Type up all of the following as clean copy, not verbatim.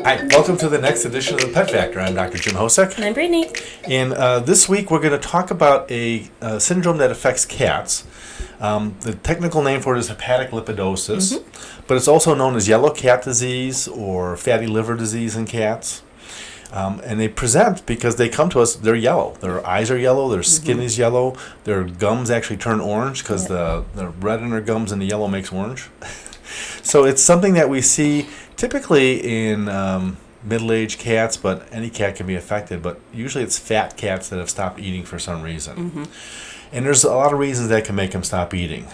Hi, welcome to the next edition of the Pet Factor. I'm Dr. Jim Hosek. And I'm Brittany. And this week we're going to talk about a syndrome that affects cats. The technical name for it is hepatic lipidosis, but it's also known as yellow cat disease or fatty liver disease in cats. And they present because they come to us, they're yellow. Their eyes are yellow, their skin is yellow, their gums actually turn orange because the red in their gums and the yellow makes orange. So it's something that we see typically in middle-aged cats, but any cat can be affected. But usually it's fat cats that have stopped eating for some reason. And there's a lot of reasons that can make them stop eating.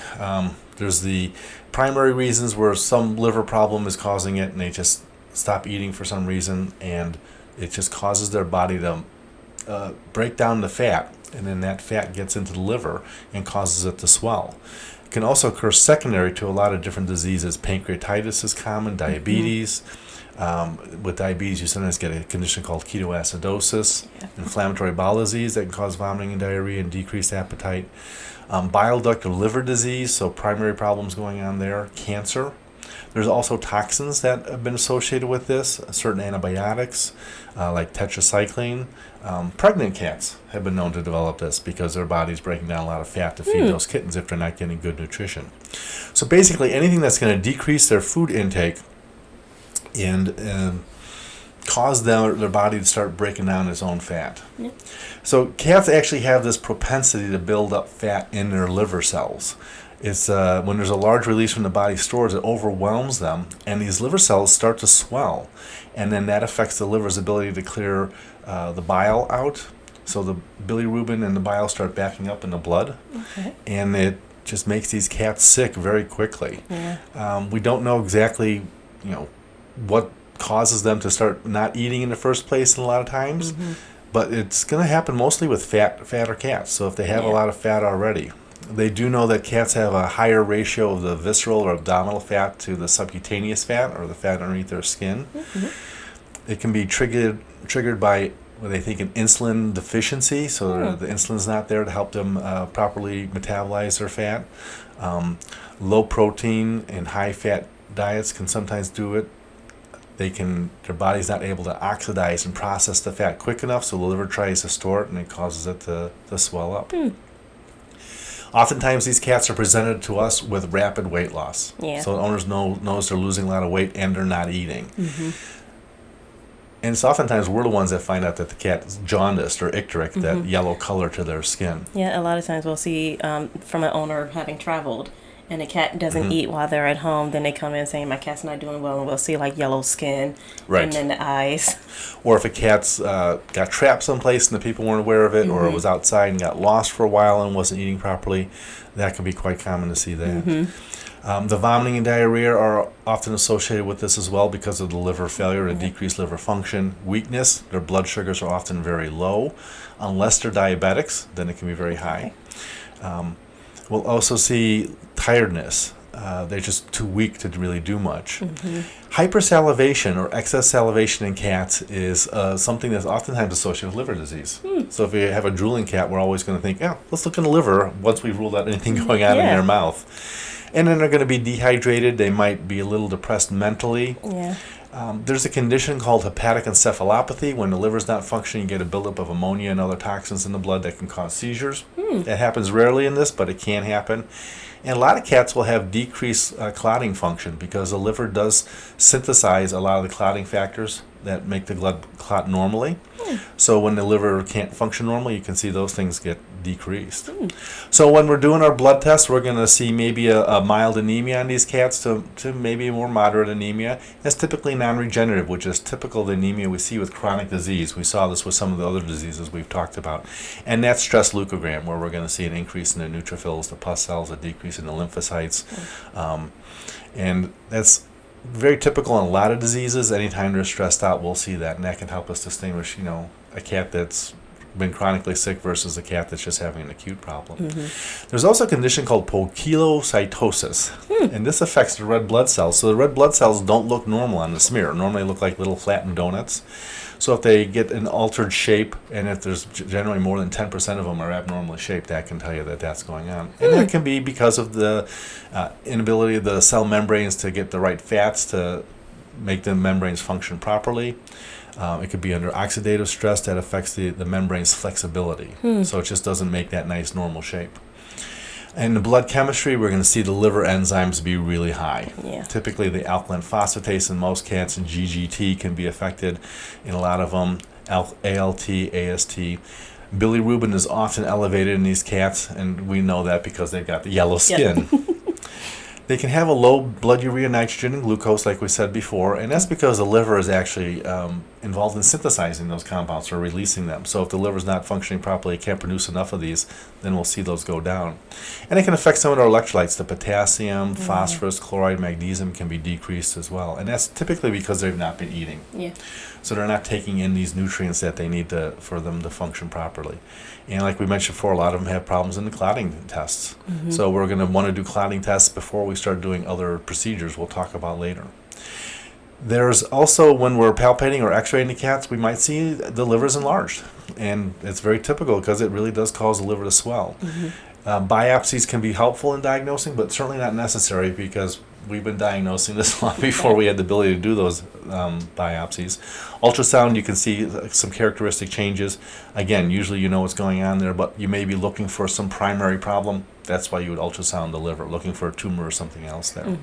There's the primary reasons where some liver problem is causing it and they just stop eating for some reason, and it just causes their body to break down the fat, and then that fat gets into the liver and causes it to swell. It can also occur secondary to a lot of different diseases. Pancreatitis is common, diabetes. With diabetes, you sometimes get a condition called ketoacidosis, inflammatory bowel disease that can cause vomiting and diarrhea and decreased appetite. Bile duct or liver disease, so primary problems going on there. Cancer. There's also toxins that have been associated with this, certain antibiotics like tetracycline. Pregnant cats have been known to develop this because their body's breaking down a lot of fat to feed those kittens if they're not getting good nutrition. So basically anything that's going to decrease their food intake and cause their body to start breaking down its own fat. So cats actually have this propensity to build up fat in their liver cells. It's when there's a large release from the body's stores, it overwhelms them, and these liver cells start to swell, and then that affects the liver's ability to clear the bile out. So the bilirubin and the bile start backing up in the blood, and it just makes these cats sick very quickly. We don't know exactly, what causes them to start not eating in the first place. A lot of times, but it's going to happen mostly with fatter cats. So if they have a lot of fat already. They do know that cats have a higher ratio of the visceral or abdominal fat to the subcutaneous fat, or the fat underneath their skin. It can be triggered by what they think an insulin deficiency, so the insulin's not there to help them properly metabolize their fat. Low protein and high fat diets can sometimes do it. Their body's not able to oxidize and process the fat quick enough, so the liver tries to store it and it causes it to swell up. Oftentimes, these cats are presented to us with rapid weight loss. So the owners knows they're losing a lot of weight and they're not eating. And it's oftentimes we're the ones that find out that the cat is jaundiced or icteric, that yellow color to their skin. Yeah, a lot of times we'll see from an owner having traveled, and the cat doesn't eat while they're at home, then they come in saying, my cat's not doing well, and we'll see like yellow skin and then the eyes. Or if a cat's got trapped someplace and the people weren't aware of it, or it was outside and got lost for a while and wasn't eating properly, that can be quite common to see that. The vomiting and diarrhea are often associated with this as well because of the liver failure and decreased liver function. Weakness, their blood sugars are often very low. Unless they're diabetics, then it can be very high. We'll also see tiredness. They're just too weak to really do much. Hypersalivation or excess salivation in cats is something that's oftentimes associated with liver disease. So if you have a drooling cat, we're always going to think, let's look in the liver once we've ruled out anything going on in their mouth. And then they're going to be dehydrated. They might be a little depressed mentally. There's a condition called hepatic encephalopathy. When the liver's not functioning, you get a buildup of ammonia and other toxins in the blood that can cause seizures. That happens rarely in this, but it can happen. And a lot of cats will have decreased clotting function because the liver does synthesize a lot of the clotting factors that make the blood clot normally. So when the liver can't function normally, you can see those things get decreased. So when we're doing our blood tests, we're going to see maybe a mild anemia on these cats to maybe a more moderate anemia. That's typically non-regenerative, which is typical of the anemia we see with chronic disease. We saw this with some of the other diseases we've talked about. And that's stress leukogram, where we're going to see an increase in the neutrophils, the pus cells, a decrease in the lymphocytes. And that's very typical in a lot of diseases. Anytime they're stressed out, we'll see that, and that can help us distinguish, a cat that's been chronically sick versus a cat that's just having an acute problem. There's also a condition called poikilocytosis, and this affects the red blood cells. So the red blood cells don't look normal on the smear. Normally they look like little flattened donuts. So if they get an altered shape, and if there's generally more than 10% of them are abnormally shaped, that can tell you that that's going on. And that can be because of the inability of the cell membranes to get the right fats to make the membranes function properly. It could be under oxidative stress that affects the membrane's flexibility. So it just doesn't make that nice normal shape. In the blood chemistry, we're going to see the liver enzymes be really high. Yeah. Typically, the alkaline phosphatase in most cats and GGT can be affected in a lot of them, ALT, AST. Bilirubin is often elevated in these cats, and we know that because they've got the yellow skin. Yep. They can have a low blood urea, nitrogen, and glucose, like we said before, and that's because the liver is actually involved in synthesizing those compounds or releasing them. So if the liver is not functioning properly, it can't produce enough of these, then we'll see those go down. And it can affect some of our electrolytes. The potassium, phosphorus, chloride, magnesium can be decreased as well. And that's typically because they've not been eating. Yeah. So they're not taking in these nutrients that they need for them to function properly. And like we mentioned before, a lot of them have problems in the clotting tests. So we're going to want to do clotting tests before we start doing other procedures we'll talk about later. There's also, when we're palpating or x-raying the cats, we might see the liver's enlarged. And it's very typical because it really does cause the liver to swell. Biopsies can be helpful in diagnosing, but certainly not necessary because we've been diagnosing this long before we had the ability to do those biopsies. Ultrasound, you can see some characteristic changes. Again, usually you know what's going on there, but you may be looking for some primary problem. That's why you would ultrasound the liver, looking for a tumor or something else there.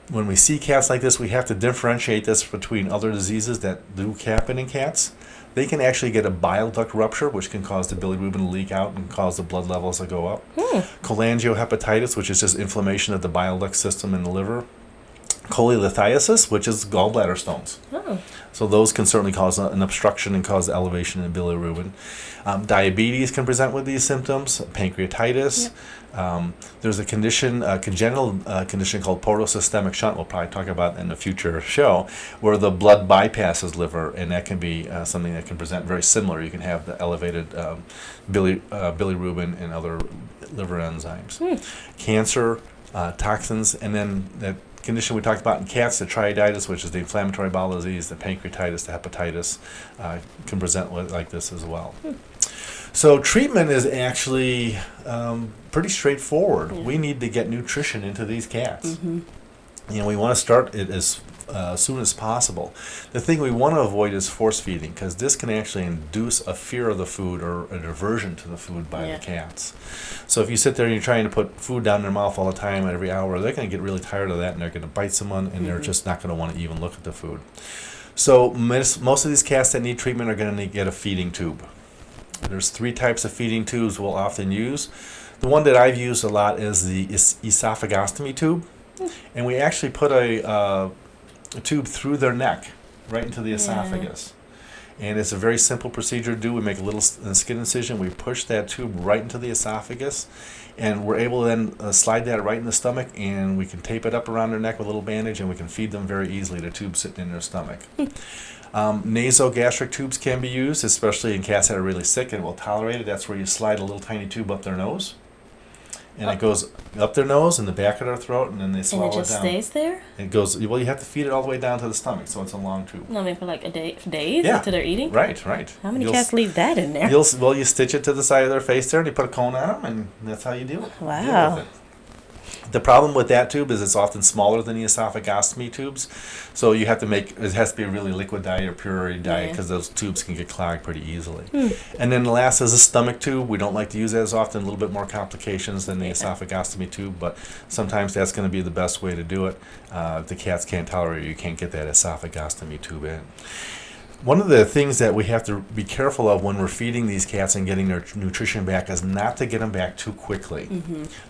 When we see cats like this, we have to differentiate this between other diseases that do happen in cats. They can actually get a bile duct rupture, which can cause the bilirubin to leak out and cause the blood levels to go up. Cholangiohepatitis, which is just inflammation of the bile duct system in the liver. Cholelithiasis, which is gallbladder stones. So those can certainly cause an obstruction and cause elevation in bilirubin. Diabetes can present with these symptoms. Pancreatitis. There's a condition, congenital condition called portosystemic shunt. We'll probably talk about in a future show, where the blood bypasses liver, and that can be something that can present very similar. You can have the elevated bilirubin and other liver enzymes. Cancer, toxins, and then that condition we talked about in cats, the triaditis, which is the inflammatory bowel disease, the pancreatitis, the hepatitis, can present with like this as well. So treatment is actually pretty straightforward. We need to get nutrition into these cats. We want to start it as soon as possible. The thing we want to avoid is force feeding, because this can actually induce a fear of the food or an aversion to the food by the cats. So if you sit there and you're trying to put food down their mouth all the time, every hour, they're going to get really tired of that, and they're going to bite someone, and they're just not going to want to even look at the food. So most of these cats that need treatment are going to get a feeding tube. There's 3 types of feeding tubes we'll often use. The one that I've used a lot is the esophagostomy tube, and we actually put a tube through their neck, right into the esophagus. And it's a very simple procedure to do. We make a little skin incision, we push that tube right into the esophagus, and we're able to then slide that right in the stomach, and we can tape it up around their neck with a little bandage, and we can feed them very easily, the tube sitting in their stomach. Nasogastric tubes can be used, especially in cats that are really sick and will tolerate it. That's where you slide a little tiny tube up their nose, and it goes up their nose and the back of their throat, and then they swallow it down. And it just stays there? It goes, well, you have to feed it all the way down to the stomach, so it's a long tube. No, I mean for like days until they're eating? Right. How many cats leave that in there? You stitch it to the side of their face there, and you put a cone on them, and that's how you deal with it. Wow. The problem with that tube is it's often smaller than the esophagostomy tubes, so you have to it has to be a really liquid diet or puree diet, because those tubes can get clogged pretty easily. And then the last is a stomach tube. We don't like to use that as often, a little bit more complications than the esophagostomy tube, but sometimes that's going to be the best way to do it. If the cats can't tolerate it, you can't get that esophagostomy tube in. One of the things that we have to be careful of when we're feeding these cats and getting their nutrition back is not to get them back too quickly.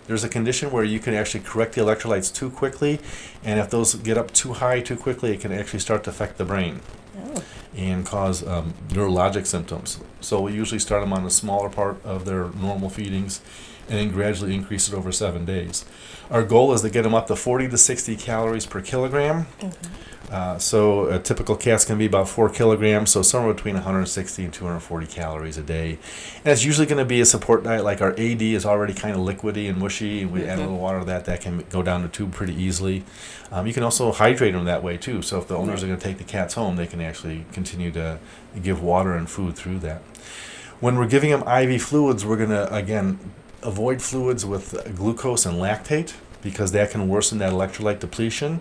There's a condition where you can actually correct the electrolytes too quickly, and if those get up too high too quickly, it can actually start to affect the brain and cause neurologic symptoms. So we usually start them on a smaller part of their normal feedings and then gradually increase it over 7 days. Our goal is to get them up to 40 to 60 calories per kilogram. So a typical cat's can be about 4 kilograms, so somewhere between 160 and 240 calories a day. And it's usually going to be a support diet, like our AD is already kind of liquidy and mushy, and we add a little water to that can go down the tube pretty easily. You can also hydrate them that way too, so if the owners are going to take the cats home, they can actually continue to give water and food through that. When we're giving them IV fluids, we're going to, again, avoid fluids with glucose and lactate, because that can worsen that electrolyte depletion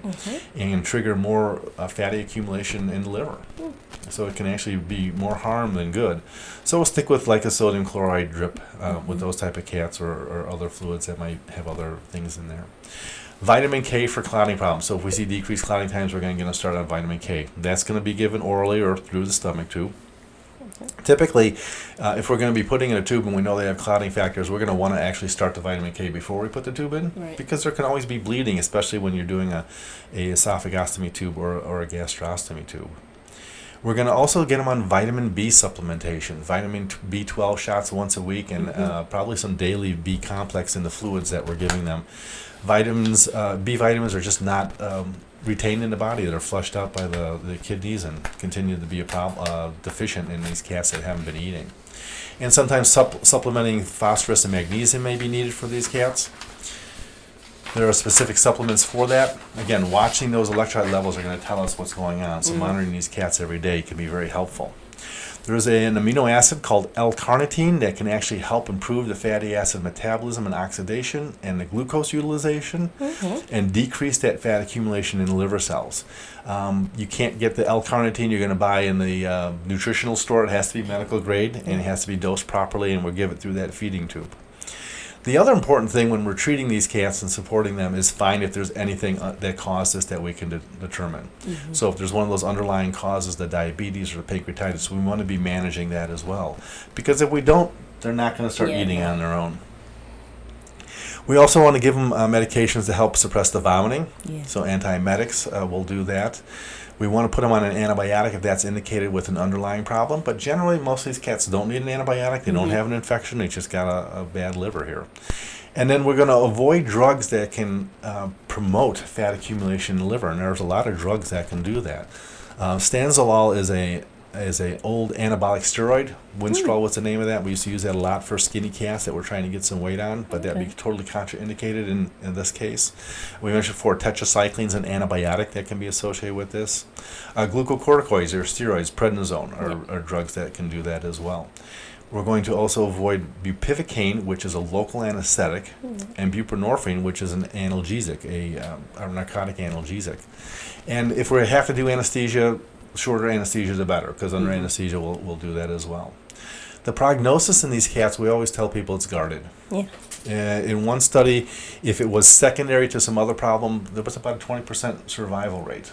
and trigger more fatty accumulation in the liver. So it can actually be more harm than good. So we'll stick with like a sodium chloride drip with those type of cats or other fluids that might have other things in there. Vitamin K for clotting problems. So if we see decreased clotting times, we're going to start on vitamin K. That's going to be given orally or through the stomach tube. Typically, if we're going to be putting in a tube and we know they have clotting factors, we're going to want to actually start the vitamin K before we put the tube in, because there can always be bleeding, especially when you're doing a esophagostomy tube or a gastrostomy tube. We're going to also get them on vitamin B supplementation, vitamin B12 shots once a week, and probably some daily B complex in the fluids that we're giving them. B vitamins are just not retained in the body. They're flushed out by the kidneys and continue to be deficient in these cats that haven't been eating. And sometimes supplementing phosphorus and magnesium may be needed for these cats. There are specific supplements for that. Again, watching those electrolyte levels are going to tell us what's going on. So monitoring these cats every day can be very helpful. There's an amino acid called L-carnitine that can actually help improve the fatty acid metabolism and oxidation and the glucose utilization and decrease that fat accumulation in the liver cells. You can't get the L-carnitine you're going to buy in the nutritional store. It has to be medical grade and it has to be dosed properly, and we'll give it through that feeding tube. The other important thing when we're treating these cats and supporting them is find if there's anything that caused this that we can determine. So if there's one of those underlying causes, the diabetes or the pancreatitis, we want to be managing that as well. Because if we don't, they're not going to start eating on their own. We also want to give them medications to help suppress the vomiting. So antiemetics will do that. We want to put them on an antibiotic if that's indicated with an underlying problem, but generally most of these cats don't need an antibiotic. They don't have an infection. They just got a bad liver here. And then we're going to avoid drugs that can promote fat accumulation in the liver, and there's a lot of drugs that can do that. Stanozolol is a old anabolic steroid. Winstrol was the name of that. We used to use that a lot for skinny cats that were trying to get some weight on, but that'd be totally contraindicated in this case. We mentioned before tetracycline's an antibiotic that can be associated with this. Glucocorticoids or steroids, prednisone, are drugs that can do that as well. We're going to also avoid bupivacaine, which is a local anesthetic, and buprenorphine, which is an analgesic, a narcotic analgesic. And if we have to do anesthesia, shorter anesthesia the better, because under anesthesia we'll do that as well. The prognosis in these cats, we always tell people it's guarded. In one study, if it was secondary to some other problem, there was about a 20% survival rate.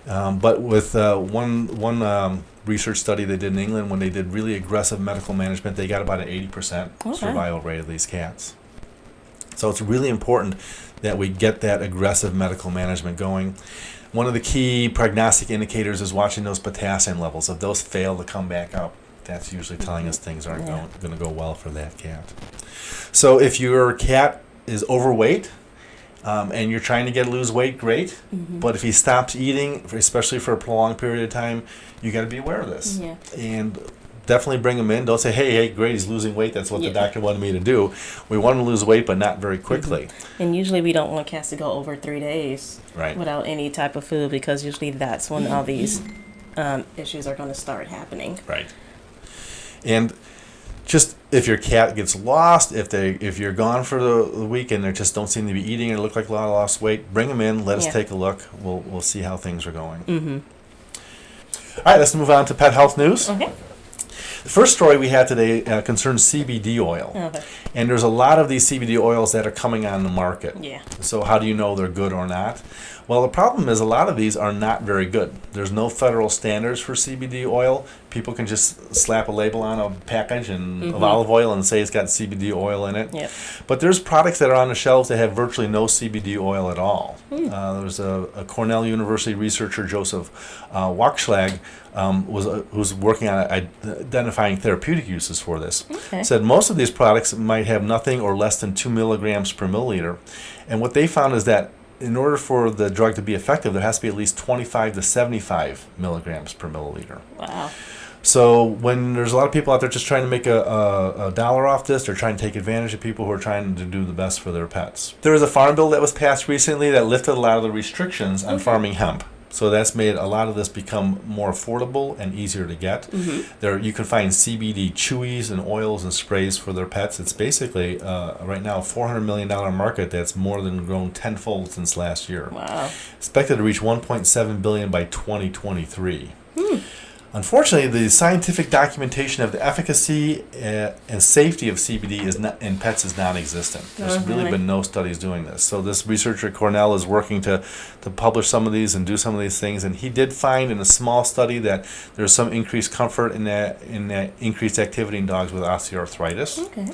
But with one research study they did in England, when they did really aggressive medical management, they got about an 80% survival rate of these cats. So it's really important that we get that aggressive medical management going. One of the key prognostic indicators is watching those potassium levels. If those fail to come back up, that's usually telling us things aren't going to go well for that cat. So if your cat is overweight and you're trying to lose weight, great. But if he stops eating, especially for a prolonged period of time, you got to be aware of this. And definitely bring him in. Don't say, hey, great, he's losing weight. That's what the doctor wanted me to do. We want him to lose weight, but not very quickly. And usually we don't want cats to go over 3 days without any type of food, because usually that's when all these issues are going to start happening. And just if your cat gets lost, if you're gone for the week and they just don't seem to be eating or look like a lot of lost weight, bring them in. Let us take a look. We'll see how things are going. All right, let's move on to pet health news. The first story we had today concerns CBD oil. And there's a lot of these CBD oils that are coming on the market. So how do you know they're good or not? Well, the problem is a lot of these are not very good. There's no federal standards for CBD oil. People can just slap a label on a package of olive oil and say it's got CBD oil in it. But there's products that are on the shelves that have virtually no CBD oil at all. There's a Cornell University researcher, Joseph Wachschlag, who's working on identifying therapeutic uses for this. Said most of these products might have nothing or less than 2 milligrams per milliliter. And what they found is that in order for the drug to be effective, there has to be at least 25 to 75 milligrams per milliliter. So when there's a lot of people out there just trying to make a dollar off this, they're trying to take advantage of people who are trying to do the best for their pets. There was a farm bill that was passed recently that lifted a lot of the restrictions on farming hemp. So that's made a lot of this become more affordable and easier to get. There, you can find CBD chewies and oils and sprays for their pets. It's basically right now a $400 million market that's more than grown tenfold since last year. Wow. Expected to reach $1.7 billion by 2023. Unfortunately, the scientific documentation of the efficacy and safety of CBD in pets is non-existent. There's really been no studies doing this. So this researcher at Cornell is working to publish some of these and do some of these things. And he did find in a small study that there's some increased comfort in that increased activity in dogs with osteoarthritis. Okay.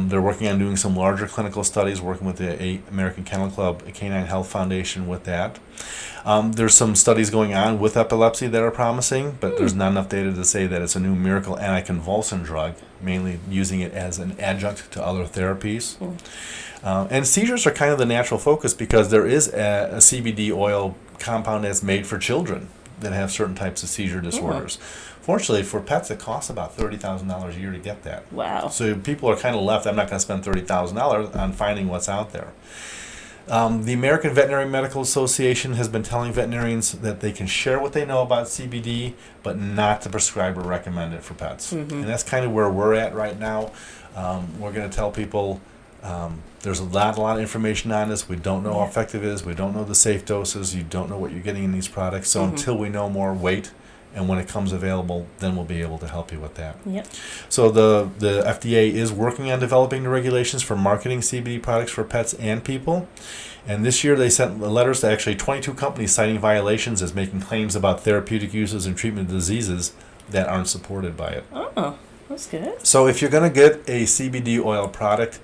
They're working on doing some larger clinical studies, working with the American Kennel Club, Canine Health Foundation with that. There's some studies going on with epilepsy that are promising, but there's not enough data to say that it's a new miracle anticonvulsant drug, mainly using it as an adjunct to other therapies. And seizures are kind of the natural focus because there is a CBD oil compound that's made for children that have certain types of seizure disorders. Fortunately, for pets, it costs about $30,000 a year to get that. Wow. So people are kind of left, I'm not going to spend $30,000 on finding what's out there. The American Veterinary Medical Association has been telling veterinarians that they can share what they know about CBD, but not to prescribe or recommend it for pets. And that's kind of where we're at right now. We're going to tell people there's a lot of information on this. We don't know how effective it is. We don't know the safe doses. You don't know what you're getting in these products. So until we know more, wait. And when it comes available, then we'll be able to help you with that. Yep. So the FDA is working on developing the regulations for marketing CBD products for pets and people. And this year they sent letters to actually 22 companies citing violations as making claims about therapeutic uses and treatment of diseases that aren't supported by it. Oh, that's good. So if you're going to get a CBD oil product,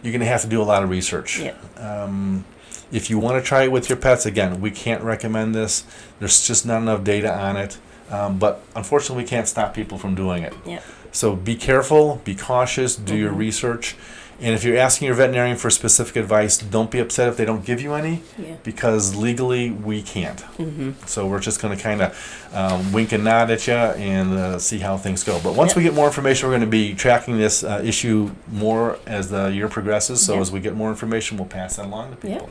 you're going to have to do a lot of research. Yep. If you want to try it with your pets, again, we can't recommend this. There's just not enough data on it. But unfortunately, we can't stop people from doing it. Yep. So be careful, be cautious, do your research. And if you're asking your veterinarian for specific advice, don't be upset if they don't give you any, because legally we can't. So we're just going to kind of wink and nod at you and see how things go. But once we get more information, we're going to be tracking this issue more as the year progresses. So as we get more information, we'll pass that along to people.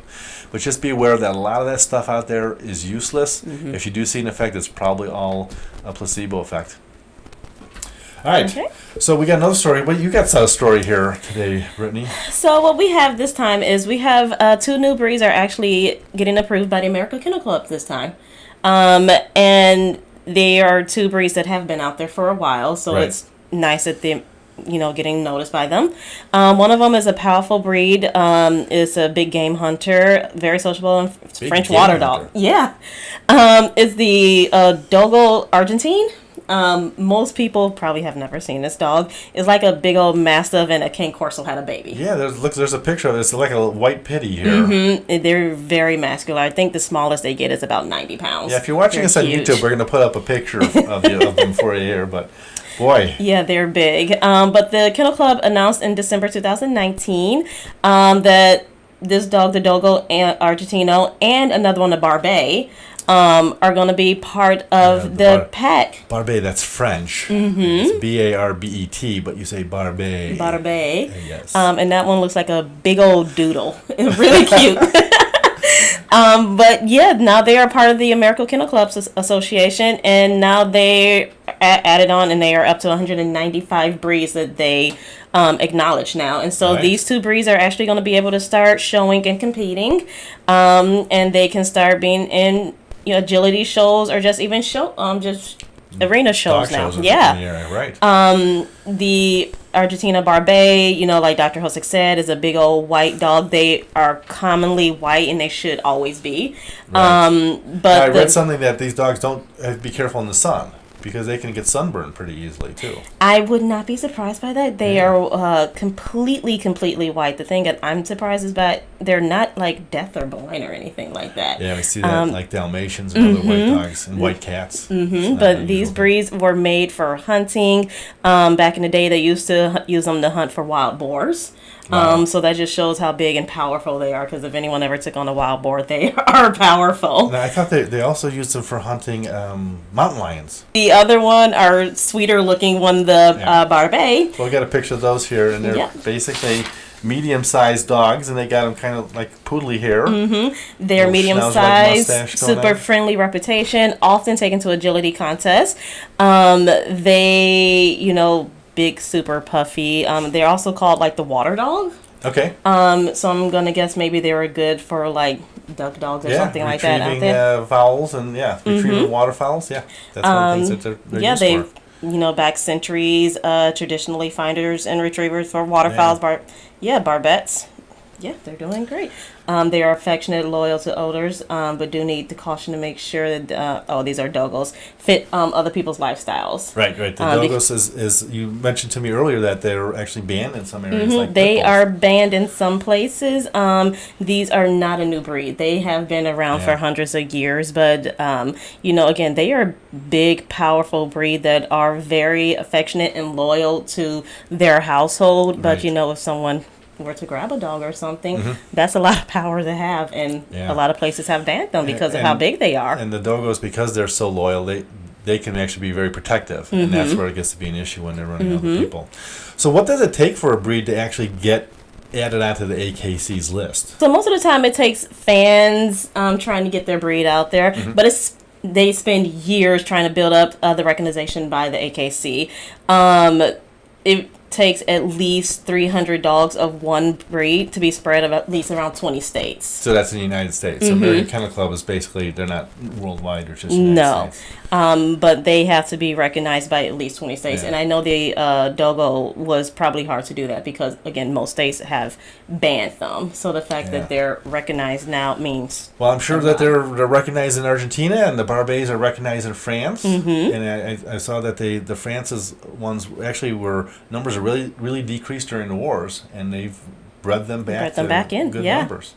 But just be aware that a lot of that stuff out there is useless. If you do see an effect, it's probably all a placebo effect. All right. Okay. So we got another story. But you got a story here today, Brittany. So what we have this time is we have 2 new breeds are actually getting approved by the American Kennel Club this time. And they are 2 breeds that have been out there for a while. So it's nice that they getting noticed by them. One of them is a powerful breed. It's a big game hunter, very sociable, and French water dog. Yeah. It's the Dogo Argentine. Most people probably have never seen this dog. It's like a big old mastiff, and a Cane Corso had a baby. Yeah, there's a picture of it. It's like a white pitty here. They're very muscular. I think the smallest they get is about 90 pounds. Yeah, if you're watching us on YouTube, we're going to put up a picture of them for you here, but boy. Yeah, they're big. But the Kennel Club announced in December 2019 that this dog, the Dogo Argentino, and another one, the Barbet, are going to be part of the pack. Barbet, that's French. It's Barbet, but you say Barbet. Barbet. Yes. And that one looks like a big old doodle. Really cute. But yeah, now they are part of the American Kennel Club Association, and now they added on, and they are up to 195 breeds that they acknowledge now. And so these 2 breeds are actually going to be able to start showing and competing, and they can start being in agility shows or just even just arena shows Dog now. Shows Right. The Argentina Barbet, like Dr. Hosick said, is a big old white dog. They are commonly white, and they should always be. Right. But I read something that these dogs don't be careful in the sun, because they can get sunburned pretty easily too. I would not be surprised by that. They are completely white. The thing that I'm surprised is that they're not like deaf or blind or anything like that. Yeah, we see that like Dalmatians and other white dogs and white cats. But these breeds were made for hunting. Back in the day, they used to use them to hunt for wild boars. Wow. So that just shows how big and powerful they are, because if anyone ever took on a wild boar, they are powerful. Now, I thought they also used them for hunting mountain lions. The other one are sweeter looking one, the Barbet. So we got a picture of those here, and they're basically medium-sized dogs, and they got them kind of like poodly hair. They're Little medium-sized, schnauzer-like mustache going super on. friendly reputation, often taken to agility contests. They, big, super puffy. They're also called like the water dog. Okay. So I'm gonna guess maybe they were good for like duck dogs or something like that out there. Retrieving fowls and retrieving waterfowls. Yeah, that's one of the things that they're used they've for. back centuries. Traditionally finders and retrievers for waterfowls. Barbettes. Yeah, they're doing great. They are affectionate, loyal to owners, but do need to caution to make sure that these are doggos fit other people's lifestyles. Right. The doggos is you mentioned to me earlier that they're actually banned in some areas. Like They pit bulls. are banned in some places. These are not a new breed. They have been around for hundreds of years, but again, they are a big, powerful breed that are very affectionate and loyal to their household. But Right. if someone were to grab a dog or something, that's a lot of power to have, and a lot of places have banned them because of how big they are. And the doggos, because they're so loyal, they can actually be very protective, and that's where it gets to be an issue when they're running other people. So what does it take for a breed to actually get added onto the AKC's list? So most of the time it takes fans trying to get their breed out there, but they spend years trying to build up the recognition by the AKC. It takes at least 300 dogs of one breed to be spread of at least around 20 states. So that's in the United States. So Merrick Kennel Club is basically, they're not worldwide, or just United States. But they have to be recognized by at least 20 states. Yeah. And I know the doggo was probably hard to do that because, again, most states have banned them. So the fact that they're recognized now means... Well, I'm sure that they're recognized in Argentina, and the Barbets are recognized in France. And I saw that the France's ones actually numbers are really decreased during the wars, and they've bred them back in good numbers.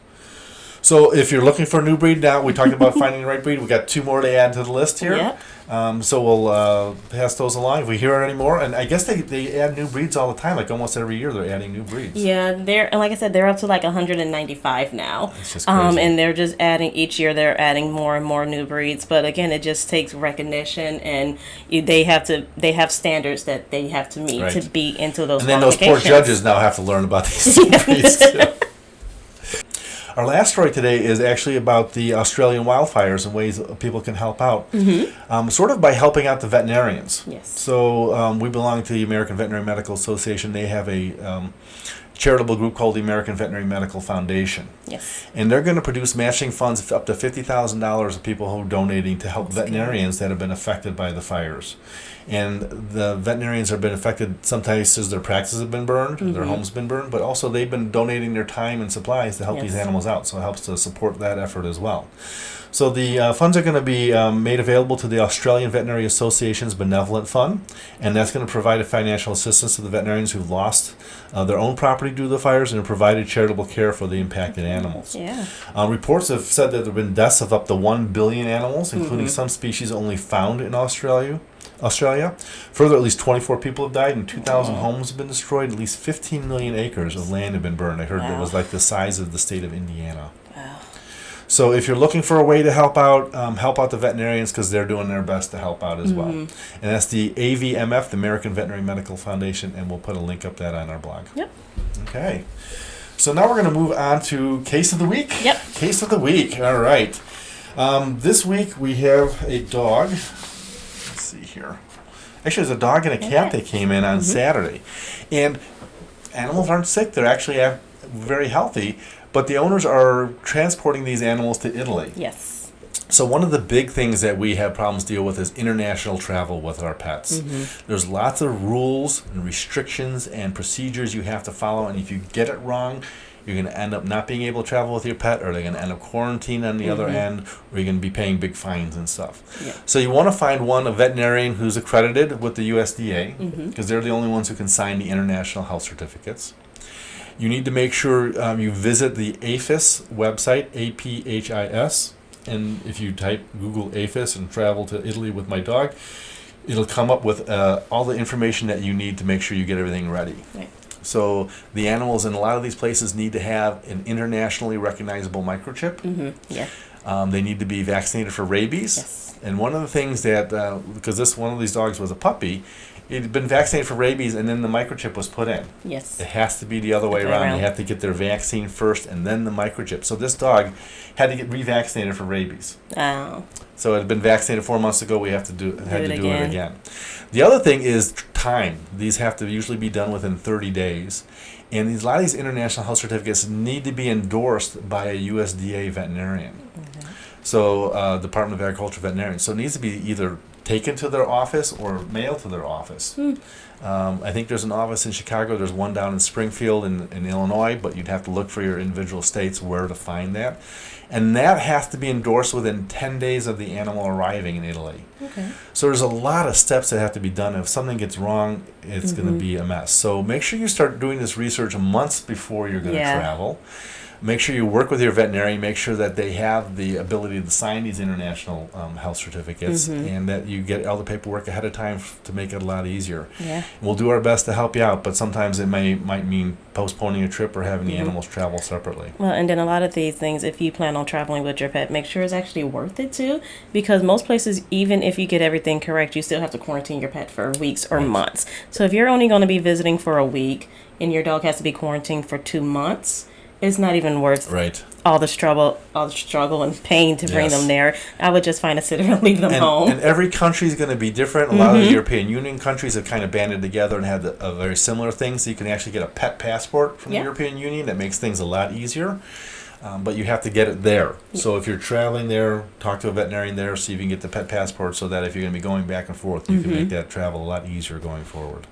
So if you're looking for a new breed now, we talked about finding the right breed. We got 2 more to add to the list here. Yep. So we'll pass those along if we hear it anymore. And I guess they add new breeds all the time. Like almost every year they're adding new breeds. Yeah, and like I said, they're up to like 195 now. It's just crazy. And they're just adding each year. They're adding more and more new breeds. But again, it just takes recognition, and they have standards that they have to meet to be into those. And then those poor judges now have to learn about these breeds too. Our last story today is actually about the Australian wildfires and ways that people can help out, sort of by helping out the veterinarians. Yes. So we belong to the American Veterinary Medical Association. They have a charitable group called the American Veterinary Medical Foundation. Yes. And they're going to produce matching funds up to $50,000 of people who are donating to help veterinarians that have been affected by the fires. And the veterinarians have been affected sometimes as their practices have been burned, their homes have been burned, but also they've been donating their time and supplies to help these animals out. So it helps to support that effort as well. So the funds are going to be made available to the Australian Veterinary Association's Benevolent Fund, and that's going to provide a financial assistance to the veterinarians who've lost their own property due to the fires and have provided charitable care for the impacted animals. Yeah. Reports have said that there have been deaths of up to 1 billion animals, including some species only found in Australia. Further, at least 24 people have died and 2,000 homes have been destroyed. At least 15 million acres of land have been burned. I heard it was like the size of the state of Indiana. Wow. So if you're looking for a way to help out the veterinarians, because they're doing their best to help out as well. And that's the AVMF, the American Veterinary Medical Foundation, and we'll put a link up that on our blog. Yep. Okay. So now we're going to move on to Case of the Week. Yep. Case of the Week. All right. This week we have a dog. Let's see here. Actually, there's a dog and a cat that came in on Saturday. And animals aren't sick. They're actually very healthy. But the owners are transporting these animals to Italy. Yes. So one of the big things that we have problems to deal with is international travel with our pets. There's lots of rules and restrictions and procedures you have to follow. And if you get it wrong, you're going to end up not being able to travel with your pet, or they're going to end up quarantined on the other end, or you're going to be paying big fines and stuff. Yeah. So you want to find a veterinarian who's accredited with the USDA, because they're the only ones who can sign the international health certificates. You need to make sure you visit the APHIS website, APHIS, and if you type Google APHIS and travel to Italy with my dog, it'll come up with all the information that you need to make sure you get everything ready. Right. So the animals in a lot of these places need to have an internationally recognizable microchip. Yeah. They need to be vaccinated for rabies. Yes. And one of the things that, because one of these dogs was a puppy, He'd been vaccinated for rabies, and then the microchip was put in. Yes. It has to be the other way around. You have to get their vaccine first and then the microchip. So this dog had to get revaccinated for rabies. Oh. So it had been vaccinated 4 months ago. We have to do it again. again. The other thing is time. These have to usually be done within 30 days. And a lot of these international health certificates need to be endorsed by a USDA veterinarian. Mm-hmm. So Department of Agriculture veterinarian. So it needs to be either taken to their office or mailed to their office. I think there's an office in Chicago. There's one down in Springfield in Illinois, but you'd have to look for your individual states where to find that. And that has to be endorsed within 10 days of the animal arriving in Italy. Okay. So there's a lot of steps that have to be done. If something gets wrong, it's going to be a mess. So make sure you start doing this research months before you're going to travel. Make sure you work with your veterinarian. Make sure that they have the ability to sign these international health certificates, and that you get all the paperwork ahead of time to make it a lot easier. Yeah. We'll do our best to help you out, but sometimes it might mean postponing a trip or having the animals travel separately. Well, and then a lot of these things, if you plan on traveling with your pet, make sure it's actually worth it too, because most places, even if you get everything correct, you still have to quarantine your pet for weeks or months. So if you're only going to be visiting for a week and your dog has to be quarantined for 2 months, it's not even worth all the struggle and pain to bring them there. I would just find a sitter and leave them home. And every country is going to be different. A lot of the European Union countries have kind of banded together and had a very similar thing. So you can actually get a pet passport from the European Union. That makes things a lot easier. But you have to get it there. So if you're traveling there, talk to a veterinarian there, see if you can get the pet passport, so that if you're going to be going back and forth, you can make that travel a lot easier going forward.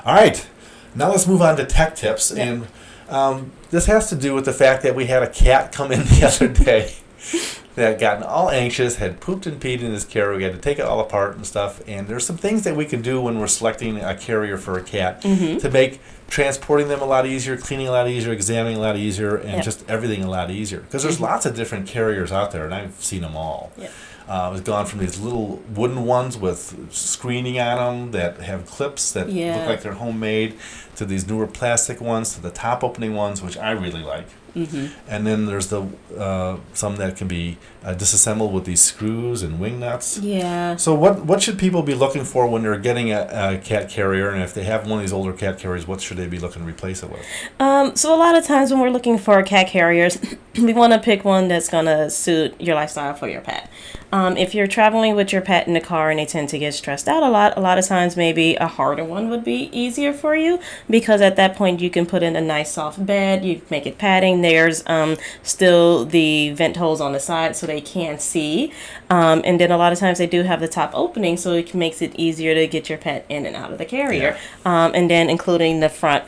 All right. Now let's move on to tech tips. And this has to do with the fact that we had a cat come in the other day that had gotten all anxious, had pooped and peed in his carrier. We had to take it all apart and stuff. And there's some things that we can do when we're selecting a carrier for a cat to make transporting them a lot easier, cleaning a lot easier, examining a lot easier, and just everything a lot easier. Because there's lots of different carriers out there, and I've seen them all. It's gone from these little wooden ones with screening on them that have clips that look like they're homemade, to these newer plastic ones, to the top opening ones, which I really like. And then there's the some that can be disassembled with these screws and wing nuts. So what should people be looking for when they're getting a cat carrier? And if they have one of these older cat carriers, what should they be looking to replace it with? So a lot of times when we're looking for cat carriers, we want to pick one that's going to suit your lifestyle for your pet. If you're traveling with your pet in the car and they tend to get stressed out a lot of times maybe a harder one would be easier for you, because at that point you can put in a nice soft bed, you make it padding. There's still the vent holes on the side so they can see. And then a lot of times they do have the top opening, so it makes it easier to get your pet in and out of the carrier. And then including the front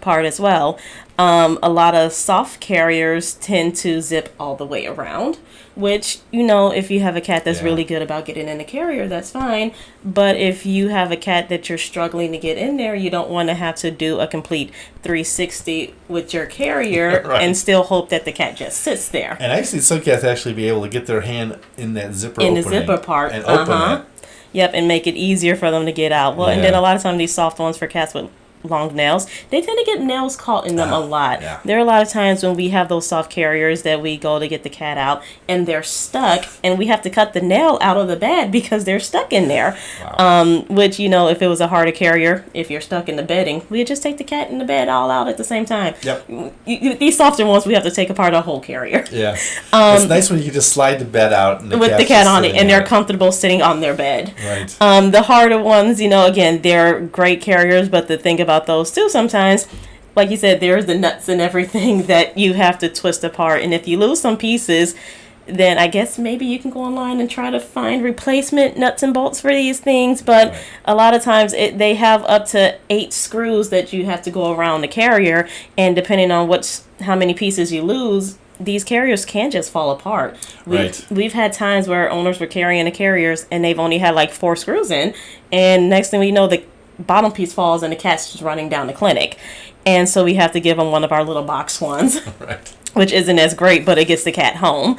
part as well. A lot of soft carriers tend to zip all the way around, which, if you have a cat that's really good about getting in the carrier, that's fine. But if you have a cat that you're struggling to get in there, you don't want to have to do a complete 360 with your carrier and still hope that the cat just sits there. And I see some cats actually be able to get their hand in that zipper in the zipper part and open it. Yep, and make it easier for them to get out. Well, and then a lot of times these soft ones for cats with long nails, they tend to get nails caught in them a lot. There are a lot of times when we have those soft carriers that we go to get the cat out and they're stuck, and we have to cut the nail out of the bed because they're stuck in there. Which, if it was a harder carrier, if you're stuck in the bedding, we'd just take the cat and the bed all out at the same time. These softer ones, we have to take apart a whole carrier. It's nice when you can just slide the bed out and with the cat on it, and they're comfortable sitting on their bed. The harder ones, again, they're great carriers, but the thing about those too, sometimes, like you said, there's the nuts and everything that you have to twist apart, and if you lose some pieces, then I guess maybe you can go online and try to find replacement nuts and bolts for these things. But a lot of times they have up to 8 screws that you have to go around the carrier, and depending on how many pieces you lose, these carriers can just fall apart. We've had times where owners were carrying the carriers and they've only had like 4 screws in, and next thing we know, the bottom piece falls and the cat's just running down the clinic. And so we have to give them one of our little box ones. Which isn't as great, but it gets the cat home.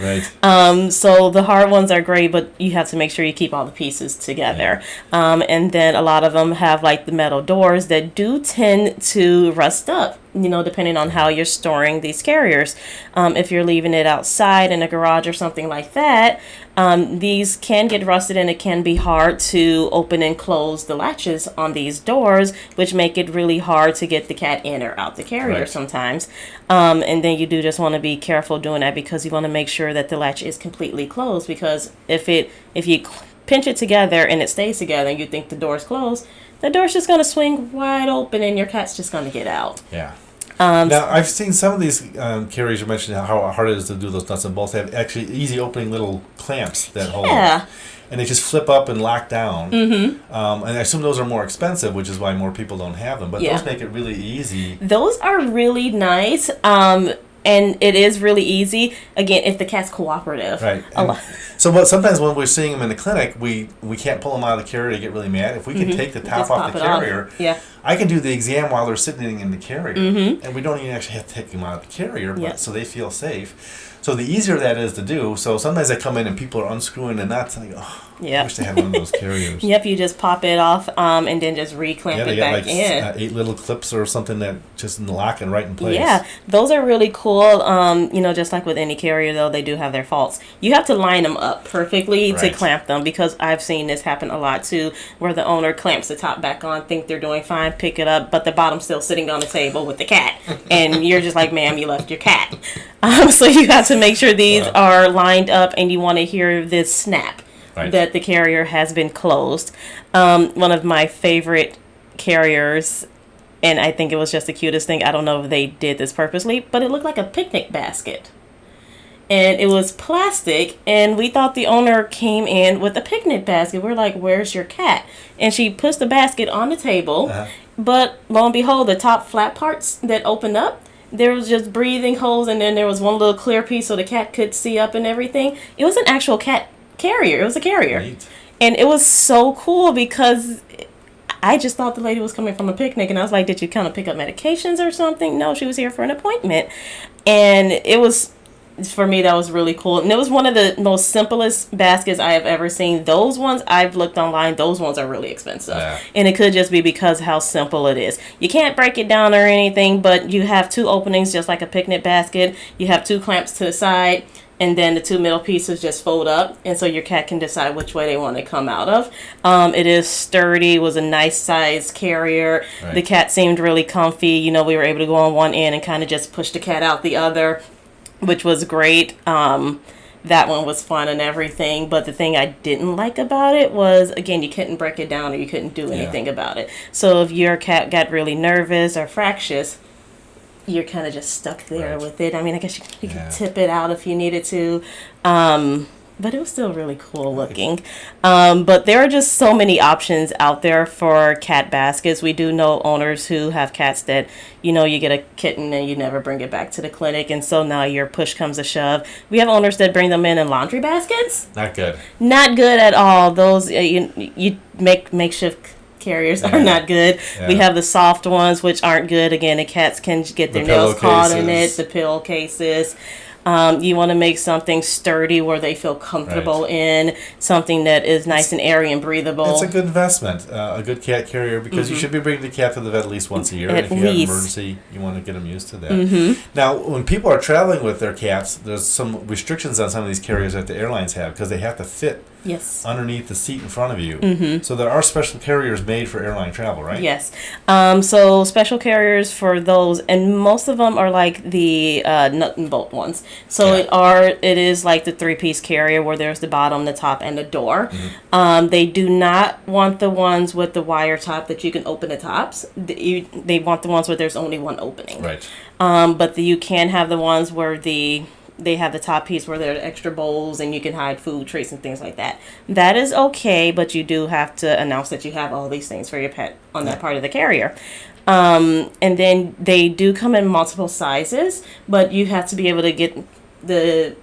So the hard ones are great, but you have to make sure you keep all the pieces together. And then a lot of them have like the metal doors that do tend to rust up depending on how you're storing these carriers. If you're leaving it outside in a garage or something like that, these can get rusted, and it can be hard to open and close the latches on these doors, which make it really hard to get the cat in or out the carrier sometimes. And then you do just want to be careful doing that, because you want to make sure that the latch is completely closed, because if you pinch it together and it stays together and you think the door's closed, the door's just going to swing wide open and your cat's just going to get out. Yeah. Now, I've seen some of these carriers, you mentioned how hard it is to do those nuts and bolts. They have actually easy opening little clamps that hold. And they just flip up and lock down. And I assume those are more expensive, which is why more people don't have them. But those make it really easy. Those are really nice. And it is really easy, again, if the cat's cooperative. Right. So sometimes when we're seeing them in the clinic, we can't pull them out of the carrier. They get really mad. If we can take the top off the carrier, I can do the exam while they're sitting in the carrier. And we don't even actually have to take them out of the carrier, but so they feel safe. So the easier that is to do. So sometimes I come in and people are unscrewing the nuts, and I go, I wish they had one of those carriers. You just pop it off and then just reclamp it back in. 8 little clips or something that just lock it right in place. Yeah, those are really cool. Just like with any carrier, though, they do have their faults. You have to line them up perfectly to clamp them, because I've seen this happen a lot too, where the owner clamps the top back on, think they're doing fine, pick it up, but the bottom's still sitting on the table with the cat. And you're just like, ma'am, you left your cat. So you have to make sure these are lined up, and you want to hear this snap. That the carrier has been closed. One of my favorite carriers, and I think it was just the cutest thing. I don't know if they did this purposely, but it looked like a picnic basket. And it was plastic, and we thought the owner came in with a picnic basket. We're like, where's your cat? And she puts the basket on the table, but lo and behold, the top flat parts that opened up, there was just breathing holes, and then there was one little clear piece so the cat could see up and everything. It was an actual cat carrier. It was a carrier. Right. And it was so cool, because I just thought the lady was coming from a picnic, and I was like, did you kind of pick up medications or something? No, she was here for an appointment. And it was, for me, that was really cool. And it was one of the most simplest baskets I have ever seen. Those ones, I've looked online, those ones are really expensive. And it could just be because how simple it is. You can't break it down or anything, but you have 2 openings just like a picnic basket. You have 2 clamps to the side, and then the 2 middle pieces just fold up, and so your cat can decide which way they want to come out of. It is sturdy, was a nice size carrier. The cat seemed really comfy. We were able to go on one end and kind of just push the cat out the other, which was great. That one was fun and everything, but the thing I didn't like about it was, again, you couldn't break it down or you couldn't do anything about it. So if your cat got really nervous or fractious, you're kind of just stuck there with it. I mean, I guess you could tip it out if you needed to. But it was still really cool looking. But there are just so many options out there for cat baskets. We do know owners who have cats that, you get a kitten and you never bring it back to the clinic. And so now your push comes to shove. We have owners that bring them in laundry baskets. Not good. Not good at all. Those, you make makeshift carriers are not good. We have the soft ones, which aren't good. Again, the cats can get their nails caught in it, the pillowcases. You want to make something sturdy where they feel comfortable in, something that is nice and airy and breathable. It's a good investment, a good cat carrier, because you should be bringing the cat to the vet at least once a year. If you have an emergency, you want to get them used to that. Now, when people are traveling with their cats, there's some restrictions on some of these carriers that the airlines have, because they have to fit underneath the seat in front of you. So there are special carriers made for airline travel, right? Yes. So special carriers for those, and most of them are like the nut and bolt ones. So it is like the 3-piece carrier where there's the bottom, the top, and the door. They do not want the ones with the wire top that you can open the tops. They want the ones where there's only one opening. Right. But you can have the ones where they have the top piece where there are extra bowls and you can hide food trays and things like that. That is okay, but you do have to announce that you have all these things for your pet on that part of the carrier. And then they do come in multiple sizes, but you have to be able to get the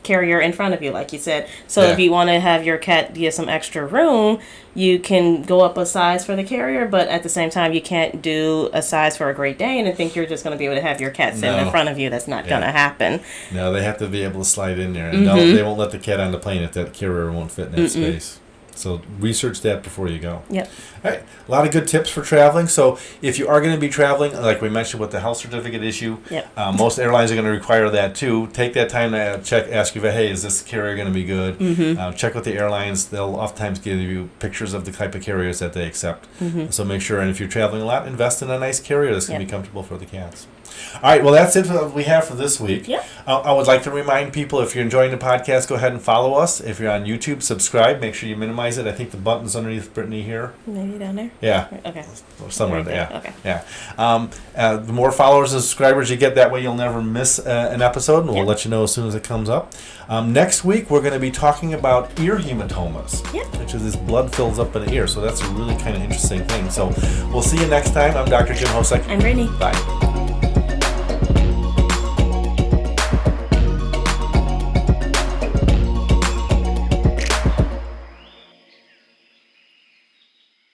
carrier in front of you, like you said. So if you want to have your cat get some extra room, you can go up a size for the carrier, but at the same time, you can't do a size for a Great Dane and think you're just going to be able to have your cat sitting in front of you. That's not going to happen. No, they have to be able to slide in there. And no, they won't let the cat on the plane if that carrier won't fit in that space. So research that before you go. Yep. All right. A lot of good tips for traveling. So if you are going to be traveling, like we mentioned with the health certificate issue, Yep. Most airlines are going to require that too. Take that time to ask you, hey, is this carrier going to be good? Mm-hmm. Check with the airlines. They'll oftentimes give you pictures of the type of carriers that they accept. Mm-hmm. So make sure, and if you're traveling a lot, invest in a nice carrier that's going to Yep. be comfortable for the cats. All right, well, that's it we have for this week. Yep. I would like to remind people, if you're enjoying the podcast, go ahead and follow us. If you're on YouTube, subscribe. Make sure you minimize it. I think the button's underneath Brittany here. Maybe down there. Yeah. Okay. Or somewhere Right there. there. Yeah. Okay. Yeah. The more followers and subscribers you get, that way you'll never miss an episode, and we'll Yep. let you know as soon as it comes up. Next week, we're going to be talking about ear hematomas, Yep. which is this blood fills up in the ear. So that's a really kind of interesting thing. So we'll see you next time. I'm Dr. Jim Hosek. I'm Brittany. Bye.